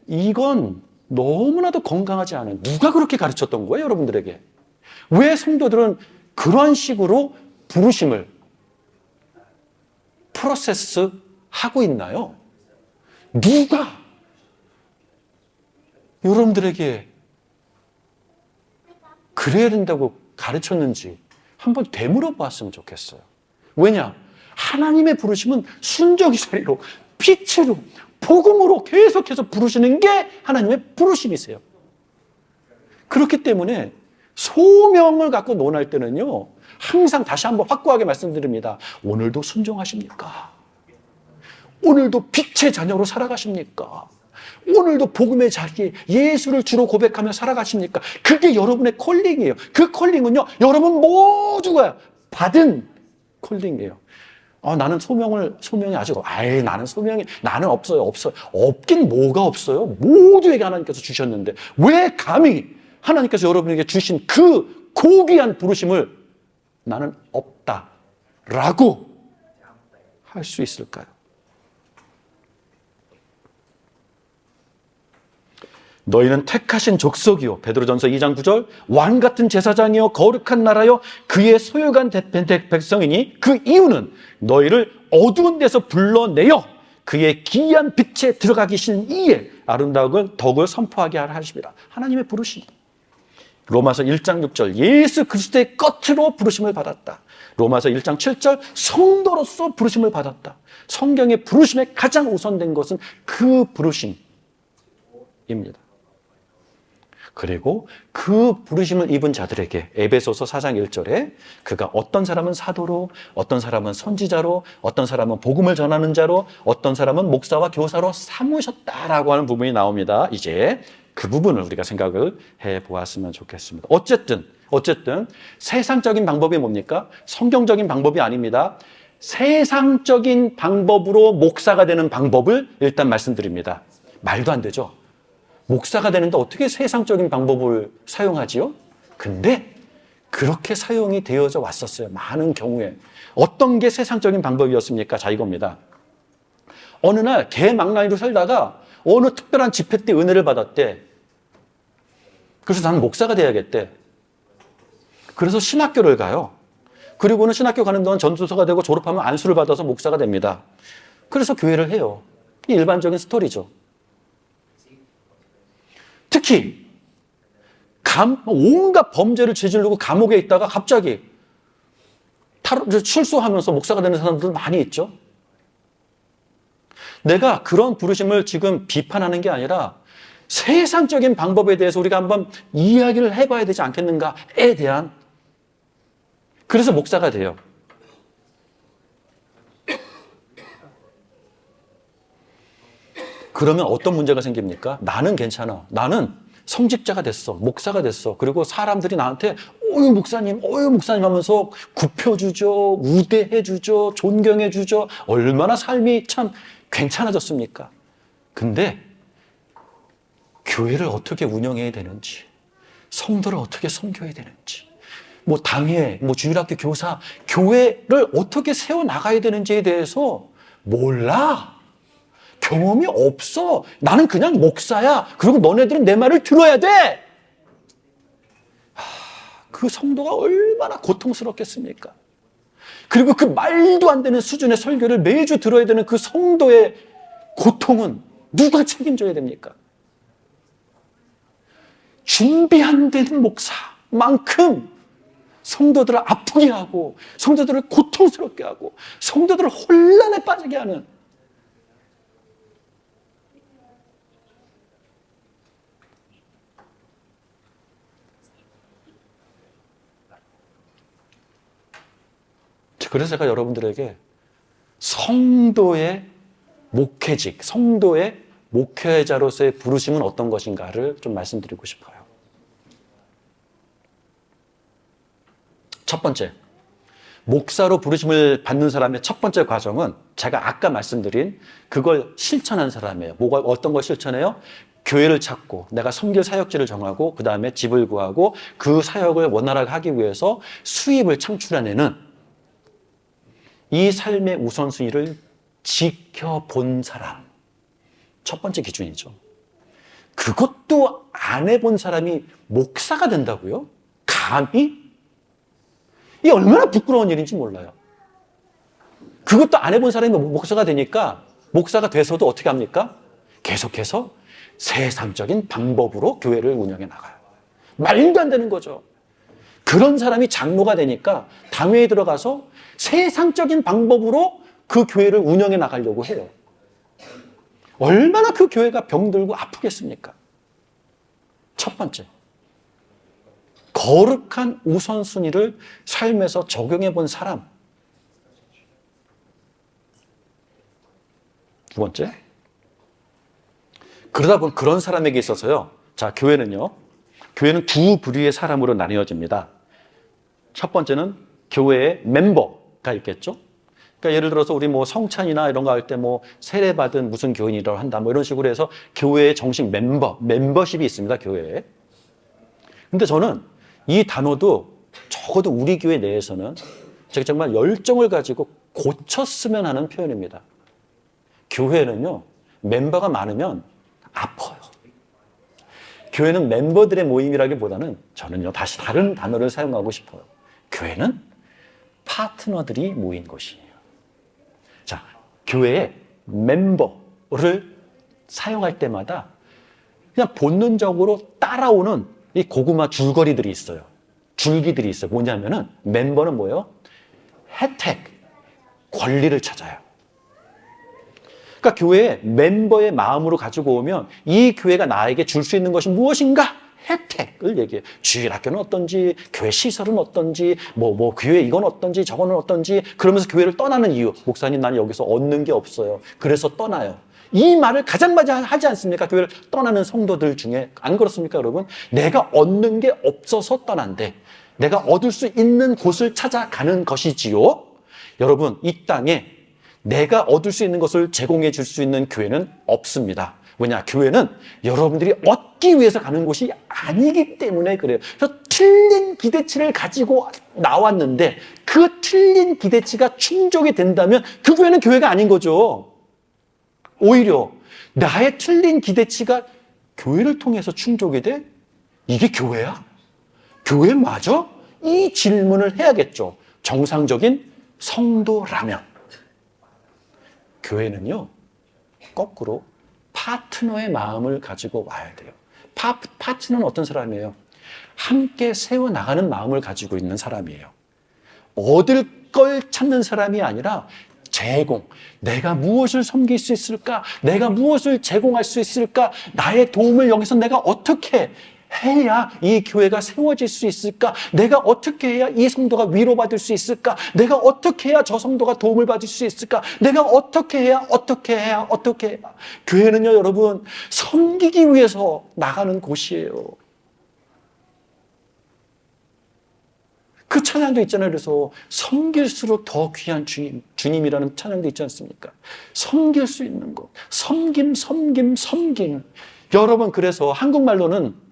이건 너무나도 건강하지 않은, 누가 그렇게 가르쳤던 거예요, 여러분들에게? 왜 성도들은 그런 식으로 부르심을 프로세스 하고 있나요? 누가 여러분들에게 그래야 된다고 가르쳤는지 한번 되물어 봤으면 좋겠어요. 왜냐? 하나님의 부르심은 순종의 소리로, 빛으로, 복음으로 계속해서 부르시는 게 하나님의 부르심이세요. 그렇기 때문에 소명을 갖고 논할 때는요, 항상 다시 한번 확고하게 말씀드립니다. 오늘도 순종하십니까? 오늘도 빛의 자녀로 살아가십니까? 오늘도 복음의 자리에 예수를 주로 고백하며 살아가십니까? 그게 여러분의 콜링이에요. 그 콜링은요, 여러분 모두가 받은 콜링이에요. 나는 소명이 아직, 나는 없어요. 없긴 뭐가 없어요? 모두에게 하나님께서 주셨는데, 왜 감히 하나님께서 여러분에게 주신 그 고귀한 부르심을 나는 없다라고 할 수 있을까요? 너희는 택하신 족속이요, 베드로전서 2장 9절, 왕 같은 제사장이요, 거룩한 나라요, 그의 소유간 백성이니 그 이유는 너희를 어두운 데서 불러내어 그의 기이한 빛에 들어가기 신 이에 아름다운 덕을 선포하게 하라 하십니다. 하나님의 부르심. 로마서 1장 6절, 예수 그리스도의 끝으로 부르심을 받았다. 로마서 1장 7절, 성도로서 부르심을 받았다. 성경의 부르심에 가장 우선된 것은 그 부르심입니다. 그리고 그 부르심을 입은 자들에게 에베소서 4장 1절에 그가 어떤 사람은 사도로, 어떤 사람은 선지자로, 어떤 사람은 복음을 전하는 자로, 어떤 사람은 목사와 교사로 삼으셨다라고 하는 부분이 나옵니다. 이제 그 부분을 우리가 생각을 해 보았으면 좋겠습니다. 어쨌든 세상적인 방법이 뭡니까? 성경적인 방법이 아닙니다. 세상적인 방법으로 목사가 되는 방법을 일단 말씀드립니다. 말도 안 되죠. 목사가 되는데 어떻게 세상적인 방법을 사용하지요? 근데 그렇게 사용이 되어져 왔었어요. 많은 경우에. 어떤 게 세상적인 방법이었습니까? 자, 이겁니다. 어느 날 개망나니로 살다가 어느 특별한 집회 때 은혜를 받았대. 그래서 나는 목사가 돼야겠대. 그래서 신학교를 가요. 그리고는 신학교 가는 동안 전도사가 되고 졸업하면 안수를 받아서 목사가 됩니다. 그래서 교회를 해요. 이 일반적인 스토리죠. 특히 온갖 범죄를 저지르고 감옥에 있다가 갑자기 출소하면서 목사가 되는 사람들 많이 있죠. 내가 그런 부르심을 지금 비판하는 게 아니라 세상적인 방법에 대해서 우리가 한번 이야기를 해봐야 되지 않겠는가에 대한, 그래서 목사가 돼요. 그러면 어떤 문제가 생깁니까? 나는 괜찮아. 나는 성직자가 됐어. 목사가 됐어. 그리고 사람들이 나한테 어유 목사님 하면서 굽혀주죠. 우대해주죠. 존경해주죠. 얼마나 삶이 참 괜찮아졌습니까? 근데 교회를 어떻게 운영해야 되는지, 성도를 어떻게 섬겨야 되는지, 당회, 주일학교 교사, 교회를 어떻게 세워나가야 되는지에 대해서 몰라. 경험이 없어. 나는 그냥 목사야. 그리고 너네들은 내 말을 들어야 돼. 그 성도가 얼마나 고통스럽겠습니까? 그리고 그 말도 안 되는 수준의 설교를 매주 들어야 되는 그 성도의 고통은 누가 책임져야 됩니까? 준비 안 되는 목사만큼 성도들을 아프게 하고, 성도들을 고통스럽게 하고, 성도들을 혼란에 빠지게 하는, 그래서 제가 여러분들에게 성도의 목회직, 성도의 목회자로서의 부르심은 어떤 것인가를 좀 말씀드리고 싶어요. 첫 번째, 목사로 부르심을 받는 사람의 첫 번째 과정은 제가 아까 말씀드린 그걸 실천한 사람이에요. 어떤 걸 실천해요? 교회를 찾고 내가 섬길 사역지를 정하고 그 다음에 집을 구하고 그 사역을 원활하게 하기 위해서 수입을 창출해내는 이 삶의 우선순위를 지켜본 사람. 첫 번째 기준이죠. 그것도 안 해본 사람이 목사가 된다고요? 감히? 이게 얼마나 부끄러운 일인지 몰라요. 그것도 안 해본 사람이 목사가 되니까 목사가 돼서도 어떻게 합니까? 계속해서 세상적인 방법으로 교회를 운영해 나가요. 말도 안 되는 거죠. 그런 사람이 장로가 되니까 당회에 들어가서 세상적인 방법으로 그 교회를 운영해 나가려고 해요. 얼마나 그 교회가 병들고 아프겠습니까? 첫 번째, 거룩한 우선순위를 삶에서 적용해 본 사람. 두 번째, 그러다 보면 그런 사람에게 있어서요. 자, 교회는 두 부류의 사람으로 나뉘어집니다. 첫 번째는 교회의 멤버가 있겠죠. 그러니까 예를 들어서 우리 성찬이나 이런 거 할 때 세례받은 무슨 교인이라고 한다 이런 식으로 해서 교회의 정식 멤버십이 있습니다, 교회에. 근데 저는 이 단어도 적어도 우리 교회 내에서는 제가 정말 열정을 가지고 고쳤으면 하는 표현입니다. 교회는요, 멤버가 많으면 아파요. 교회는 멤버들의 모임이라기보다는 저는요, 다시 다른 단어를 사용하고 싶어요. 교회는 파트너들이 모인 곳이에요. 자, 교회의 멤버를 사용할 때마다 그냥 본능적으로 따라오는 이 고구마 줄거리들이 있어요. 줄기들이 있어요. 뭐냐면은 멤버는 뭐예요? 혜택, 권리를 찾아요. 그러니까 교회에 멤버의 마음으로 가지고 오면 이 교회가 나에게 줄 수 있는 것이 무엇인가? 혜택을 얘기해요. 주일학교는 어떤지, 교회 시설은 어떤지, 교회 이건 어떤지, 저거는 어떤지, 그러면서 교회를 떠나는 이유. 목사님, 나는 여기서 얻는 게 없어요. 그래서 떠나요. 이 말을 가장 많이 하지 않습니까? 교회를 떠나는 성도들 중에. 안 그렇습니까, 여러분? 내가 얻는 게 없어서 떠난대. 내가 얻을 수 있는 곳을 찾아가는 것이지요. 여러분, 이 땅에 내가 얻을 수 있는 것을 제공해 줄 수 있는 교회는 없습니다. 왜냐? 교회는 여러분들이 얻기 위해서 가는 곳이 아니기 때문에 그래요. 그래서 틀린 기대치를 가지고 나왔는데 그 틀린 기대치가 충족이 된다면 그 교회는 교회가 아닌 거죠. 오히려 나의 틀린 기대치가 교회를 통해서 충족이 돼? 이게 교회야? 교회 맞아? 이 질문을 해야겠죠. 정상적인 성도라면. 교회는요, 거꾸로 파트너의 마음을 가지고 와야 돼요. 파트너는 어떤 사람이에요? 함께 세워나가는 마음을 가지고 있는 사람이에요. 얻을 걸 찾는 사람이 아니라 제공. 내가 무엇을 섬길 수 있을까? 내가 무엇을 제공할 수 있을까? 나의 도움을 여기서 내가 어떻게 해야 이 교회가 세워질 수 있을까? 내가 어떻게 해야 이 성도가 위로받을 수 있을까? 내가 어떻게 해야 저 성도가 도움을 받을 수 있을까? 내가 어떻게 해야. 교회는요, 여러분, 섬기기 위해서 나가는 곳이에요. 그 찬양도 있잖아요. 그래서 섬길수록 더 귀한 주님, 주님이라는 찬양도 있지 않습니까? 섬길 수 있는 것. 섬김. 여러분, 그래서 한국말로는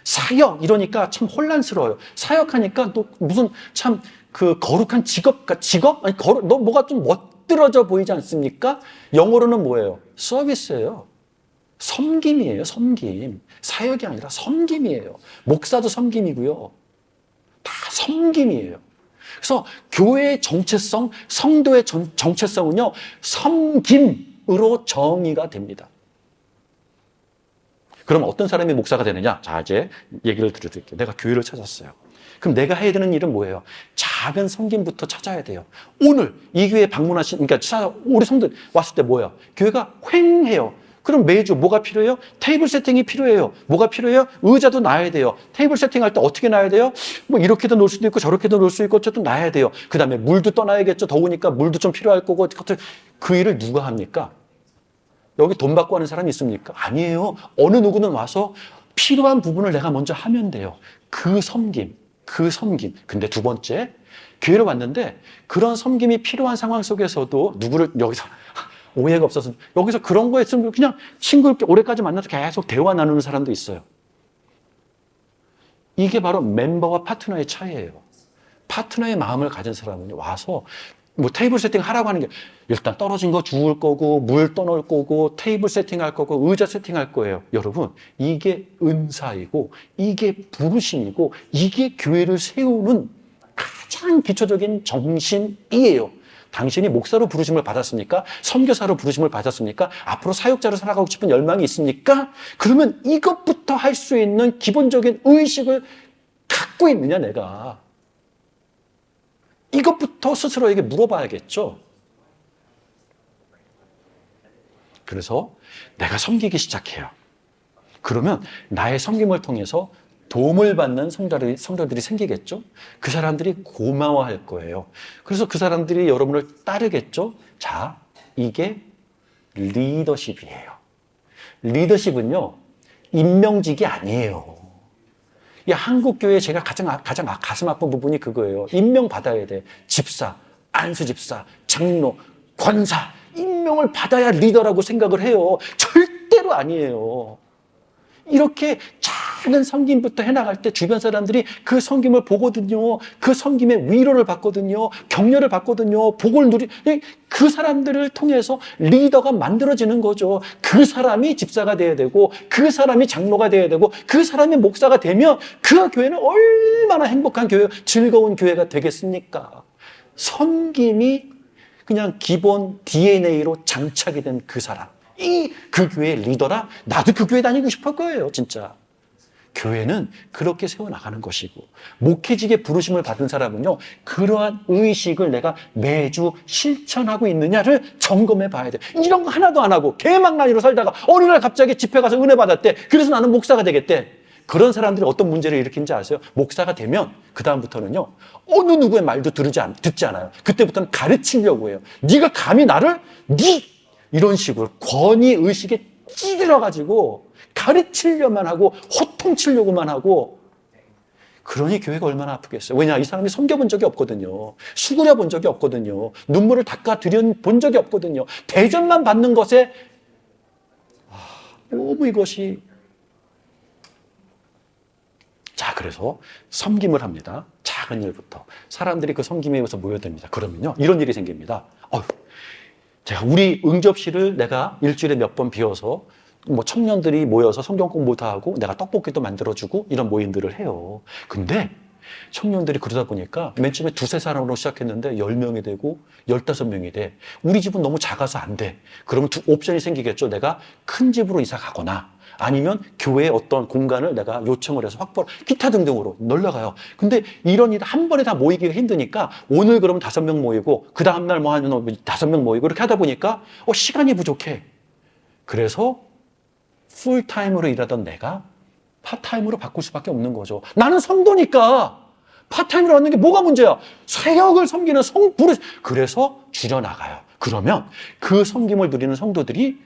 사역 이러니까 참 혼란스러워요. 사역하니까 또 무슨 참 그 거룩한 직업? 아니, 너 뭐가 좀 멋들어져 보이지 않습니까? 영어로는 뭐예요? 서비스예요. 섬김이에요, 섬김. 사역이 아니라 섬김이에요. 목사도 섬김이고요. 다 섬김이에요. 그래서 교회의 정체성, 성도의 정체성은요, 섬김으로 정의가 됩니다. 그럼 어떤 사람이 목사가 되느냐? 자, 이제 얘기를 드릴게요. 내가 교회를 찾았어요. 그럼 내가 해야 되는 일은 뭐예요? 작은 섬김부터 찾아야 돼요. 오늘 이 교회에 방문하신, 그러니까 우리 성도 왔을 때 뭐예요? 교회가 휑해요. 그럼 매주 뭐가 필요해요? 테이블 세팅이 필요해요. 뭐가 필요해요? 의자도 놔야 돼요. 테이블 세팅할 때 어떻게 놔야 돼요? 뭐 이렇게도 놓을 수도 있고 저렇게도 놓을 수 있고 어쨌든 놔야 돼요. 그 다음에 물도 떠나야겠죠. 더우니까 물도 좀 필요할 거고. 그 일을 누가 합니까? 여기 돈 받고 하는 사람이 있습니까? 아니에요. 어느 누구는 와서 필요한 부분을 내가 먼저 하면 돼요. 그 섬김. 근데 두 번째, 교회를 왔는데 그런 섬김이 필요한 상황 속에서도 누구를 여기서 오해가 없어서 여기서 그런 거 있으면 그냥 싱글게 오래까지 만나서 계속 대화 나누는 사람도 있어요. 이게 바로 멤버와 파트너의 차이예요. 파트너의 마음을 가진 사람은 와서 뭐 테이블 세팅 하라고 하는 게 일단 떨어진 거 주울 거고 물 떠놓을 거고 테이블 세팅할 거고 의자 세팅할 거예요. 여러분, 이게 은사이고 이게 부르심이고 이게 교회를 세우는 가장 기초적인 정신이에요. 당신이 목사로 부르심을 받았습니까? 선교사로 부르심을 받았습니까? 앞으로 사역자로 살아가고 싶은 열망이 있습니까? 그러면 이것부터 할 수 있는 기본적인 의식을 갖고 있느냐, 내가. 이것부터 스스로에게 물어봐야겠죠. 그래서 내가 섬기기 시작해요. 그러면 나의 섬김을 통해서 도움을 받는 성도들이 생기겠죠. 그 사람들이 고마워할 거예요. 그래서 그 사람들이 여러분을 따르겠죠. 자, 이게 리더십이에요. 리더십은요, 임명직이 아니에요. 이 한국교회에 제가 가장 가슴 아픈 부분이 그거예요. 임명받아야 돼. 집사, 안수집사, 장로, 권사, 임명을 받아야 리더라고 생각을 해요. 절대로 아니에요. 이렇게 작은 섬김부터 해나갈 때 주변 사람들이 그 섬김을 보거든요. 그 섬김의 위로를 받거든요. 격려를 받거든요. 복을 그 사람들을 통해서 리더가 만들어지는 거죠. 그 사람이 집사가 돼야 되고 그 사람이 장로가 돼야 되고 그 사람이 목사가 되면 그 교회는 얼마나 행복한 교회, 즐거운 교회가 되겠습니까? 섬김이 그냥 기본 DNA로 장착이 된 그 사람. 그 교회의 리더라? 나도 그 교회 다니고 싶을 거예요, 진짜. 교회는 그렇게 세워나가는 것이고, 목회직에 부르심을 받은 사람은요, 그러한 의식을 내가 매주 실천하고 있느냐를 점검해 봐야 돼. 이런 거 하나도 안 하고 개망나니로 살다가 어느 날 갑자기 집회 가서 은혜 받았대. 그래서 나는 목사가 되겠대. 그런 사람들이 어떤 문제를 일으키는지 아세요? 목사가 되면 그다음부터는요, 어느 누구의 말도 듣지 않아요. 그때부터는 가르치려고 해요. 네가 감히 나를 이런 식으로 권위의식에 찌들어가지고 가르치려만 하고 호통치려고만 하고, 그러니 교회가 얼마나 아프겠어요. 왜냐? 이 사람이 섬겨본 적이 없거든요. 수그려 본 적이 없거든요. 눈물을 닦아 본 적이 없거든요. 대접만 받는 것에 너무 이것이. 자, 그래서 섬김을 합니다. 작은 일부터. 사람들이 그 섬김에 의해서 모여듭니다. 그러면요, 이런 일이 생깁니다. 제가 우리 응접실을 내가 일주일에 몇 번 비워서 뭐 청년들이 모여서 성경 공부도 하고 내가 떡볶이도 만들어주고 이런 모임들을 해요. 근데 청년들이 그러다 보니까 맨 처음에 두세 사람으로 시작했는데 10명이 되고 15명이 돼. 우리 집은 너무 작아서 안 돼. 그러면 두 옵션이 생기겠죠. 내가 큰 집으로 이사 가거나 아니면 교회의 어떤 공간을 내가 요청을 해서 확보, 기타 등등으로 놀러가요. 근데 이런 일 한 번에 다 모이기가 힘드니까 오늘 그러면 5명 모이고 그 다음날 뭐 하면 5명 모이고 이렇게 하다 보니까 시간이 부족해. 그래서 풀타임으로 일하던 내가 파타임으로 바꿀 수밖에 없는 거죠. 나는 성도니까 파타임으로 하는 게 뭐가 문제야? 사역을 섬기는 성부를. 그래서 줄여나가요. 그러면 그 섬김을 누리는 성도들이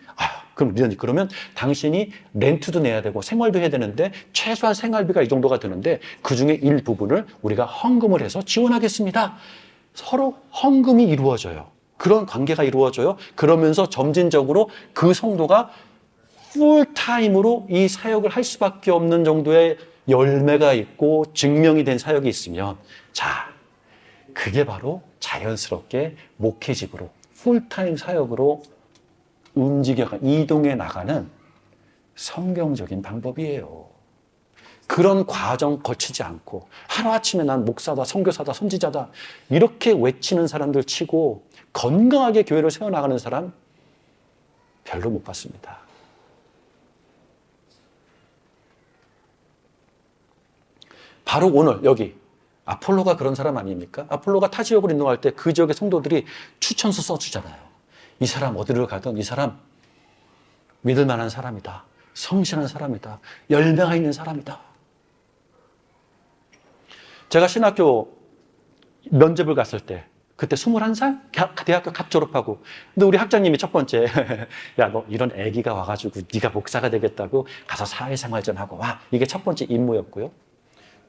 그러면 당신이 렌트도 내야 되고 생활도 해야 되는데 최소한 생활비가 이 정도가 드는데 그중에 일부분을 우리가 헌금을 해서 지원하겠습니다. 서로 헌금이 이루어져요. 그런 관계가 이루어져요. 그러면서 점진적으로 그 성도가 풀타임으로 이 사역을 할 수밖에 없는 정도의 열매가 있고 증명이 된 사역이 있으면, 자, 그게 바로 자연스럽게 목회직으로 풀타임 사역으로 이동해 나가는 성경적인 방법이에요. 그런 과정 거치지 않고 하루아침에 난 목사다, 선교사다, 선지자다 이렇게 외치는 사람들 치고 건강하게 교회를 세워나가는 사람 별로 못 봤습니다. 바로 오늘 여기 아폴로가 그런 사람 아닙니까? 아폴로가 타 지역으로 이동할 때 그 지역의 성도들이 추천서 써주잖아요. 이 사람 어디를 가든 이 사람 믿을 만한 사람이다. 성실한 사람이다. 열매가 있는 사람이다. 제가 신학교 면접을 갔을 때 그때 21살? 대학교 갓 졸업하고. 근데 우리 학장님이 첫 번째 야, 너 이런 애기가 와가지고 네가 목사가 되겠다고 가서 사회생활 좀 하고 와. 이게 첫 번째 임무였고요.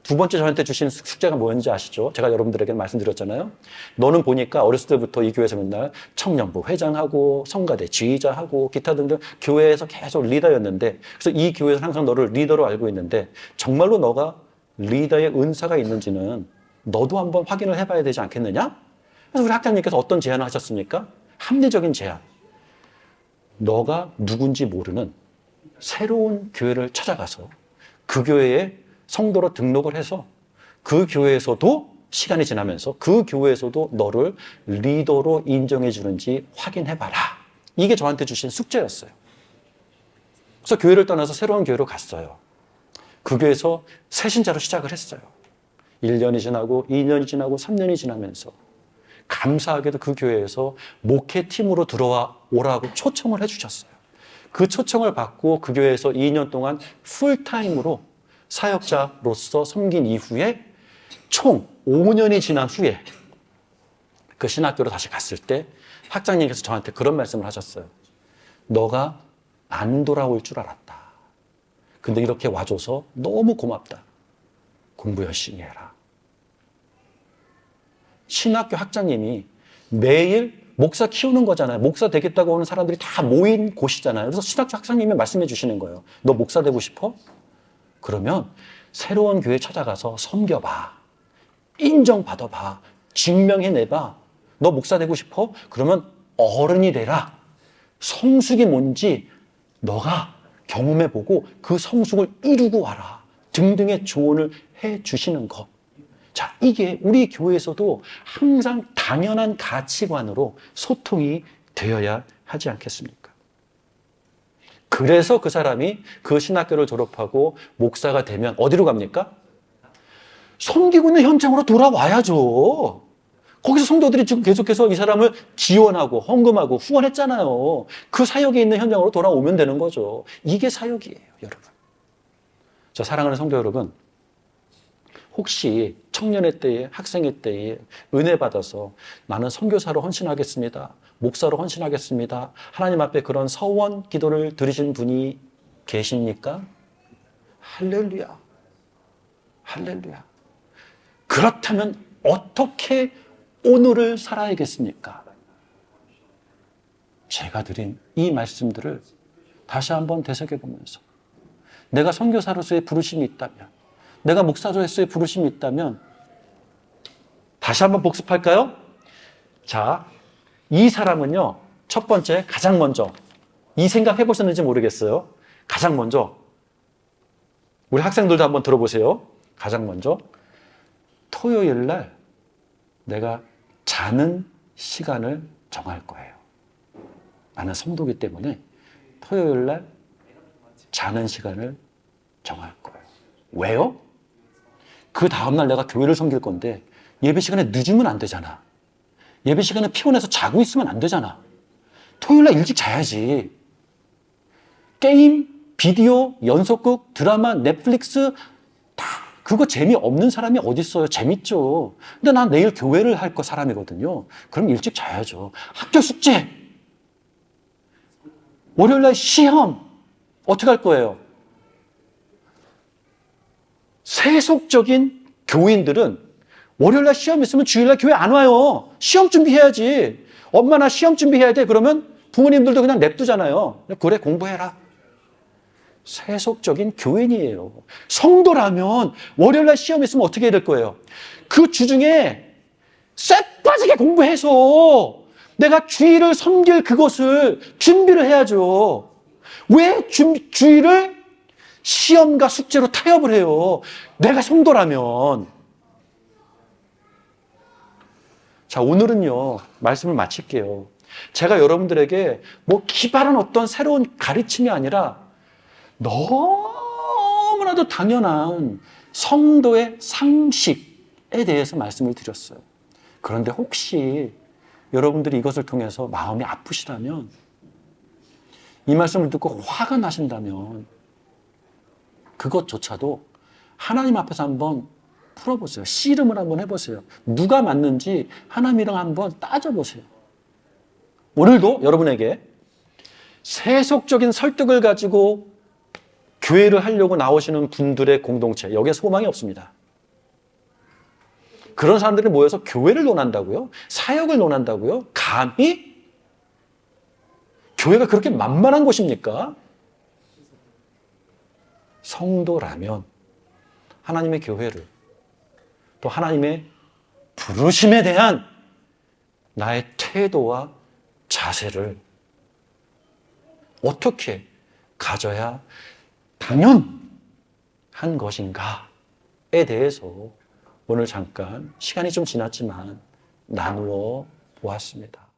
두 번째 저한테 주신 숙제가 뭐였는지 아시죠? 제가 여러분들에게 말씀드렸잖아요. 너는 보니까 어렸을 때부터 이 교회에서 맨날 청년부 회장하고 성가대 지휘자하고 기타 등등 교회에서 계속 리더였는데, 그래서 이 교회에서 항상 너를 리더로 알고 있는데 정말로 너가 리더의 은사가 있는지는 너도 한번 확인을 해봐야 되지 않겠느냐? 그래서 우리 학장님께서 어떤 제안을 하셨습니까? 합리적인 제안. 너가 누군지 모르는 새로운 교회를 찾아가서 그 교회에 성도로 등록을 해서 그 교회에서도 시간이 지나면서 그 교회에서도 너를 리더로 인정해 주는지 확인해봐라. 이게 저한테 주신 숙제였어요. 그래서 교회를 떠나서 새로운 교회로 갔어요. 그 교회에서 새신자로 시작을 했어요. 1년이 지나고 2년이 지나고 3년이 지나면서 감사하게도 그 교회에서 목회팀으로 들어와 오라고 초청을 해주셨어요. 그 초청을 받고 그 교회에서 2년 동안 풀타임으로 사역자로서 섬긴 이후에 총 5년이 지난 후에 그 신학교로 다시 갔을 때 학장님께서 저한테 그런 말씀을 하셨어요. 너가 안 돌아올 줄 알았다. 근데 이렇게 와줘서 너무 고맙다. 공부 열심히 해라. 신학교 학장님이 매일 목사 키우는 거잖아요. 목사 되겠다고 하는 사람들이 다 모인 곳이잖아요. 그래서 신학교 학장님이 말씀해 주시는 거예요. 너 목사 되고 싶어? 그러면 새로운 교회 찾아가서 섬겨봐. 인정받아봐. 증명해내봐. 너 목사 되고 싶어? 그러면 어른이 되라. 성숙이 뭔지 너가 경험해보고 그 성숙을 이루고 와라. 등등의 조언을 해주시는 것. 자, 이게 우리 교회에서도 항상 당연한 가치관으로 소통이 되어야 하지 않겠습니까? 그래서 그 사람이 그 신학교를 졸업하고 목사가 되면 어디로 갑니까? 섬기고 있는 현장으로 돌아와야죠. 거기서 성도들이 지금 계속해서 이 사람을 지원하고 헌금하고 후원했잖아요. 그 사역에 있는 현장으로 돌아오면 되는 거죠. 이게 사역이에요, 여러분. 자, 사랑하는 성도 여러분, 혹시 청년의 때에 학생의 때에 은혜 받아서 나는 선교사로 헌신하겠습니다. 목사로 헌신하겠습니다. 하나님 앞에 그런 서원 기도를 드리신 분이 계십니까? 할렐루야. 할렐루야. 그렇다면 어떻게 오늘을 살아야겠습니까? 제가 드린 이 말씀들을 다시 한번 되새겨보면서 내가 선교사로서의 부르심이 있다면, 내가 목사로서의 부르심이 있다면 다시 한번 복습할까요? 자, 이 사람은요, 첫 번째, 가장 먼저 이 생각 해보셨는지 모르겠어요. 가장 먼저 우리 학생들도 한번 들어보세요. 가장 먼저 토요일 날 내가 자는 시간을 정할 거예요. 나는 성도기 때문에 토요일 날 자는 시간을 정할 거예요. 왜요? 그 다음날 내가 교회를 섬길 건데 예배 시간에 늦으면 안 되잖아. 예배 시간에 피곤해서 자고 있으면 안 되잖아. 토요일 날 일찍 자야지. 게임, 비디오, 연속극, 드라마, 넷플릭스 다 그거 재미없는 사람이 어디 있어요? 재밌죠. 근데 난 내일 교회를 할 거 사람이거든요. 그럼 일찍 자야죠. 학교 숙제, 월요일 날 시험 어떻게 할 거예요? 세속적인 교인들은 월요일 날 시험 있으면 주일 날 교회 안 와요. 시험 준비해야지. 엄마 나 시험 준비해야 돼. 그러면 부모님들도 그냥 냅두잖아요. 그래 공부해라. 세속적인 교인이에요. 성도라면 월요일 날 시험 있으면 어떻게 해야 될 거예요? 그 주중에 쎄 빠지게 공부해서 내가 주일을 섬길 그것을 준비를 해야죠. 왜 주일을 시험과 숙제로 타협을 해요? 내가 성도라면. 자, 오늘은요, 말씀을 마칠게요. 제가 여러분들에게 뭐 기발한 어떤 새로운 가르침이 아니라 너무나도 당연한 성도의 상식에 대해서 말씀을 드렸어요. 그런데 혹시 여러분들이 이것을 통해서 마음이 아프시다면, 이 말씀을 듣고 화가 나신다면 그것조차도 하나님 앞에서 한번 풀어보세요. 씨름을 한번 해보세요. 누가 맞는지 하나님이랑 한번 따져보세요. 오늘도 여러분에게 세속적인 설득을 가지고 교회를 하려고 나오시는 분들의 공동체, 여기에 소망이 없습니다. 그런 사람들이 모여서 교회를 논한다고요? 사역을 논한다고요? 감히? 교회가 그렇게 만만한 곳입니까? 성도라면 하나님의 교회를, 또 하나님의 부르심에 대한 나의 태도와 자세를 어떻게 가져야 당연한 것인가에 대해서 오늘 잠깐 시간이 좀 지났지만 나누어 보았습니다.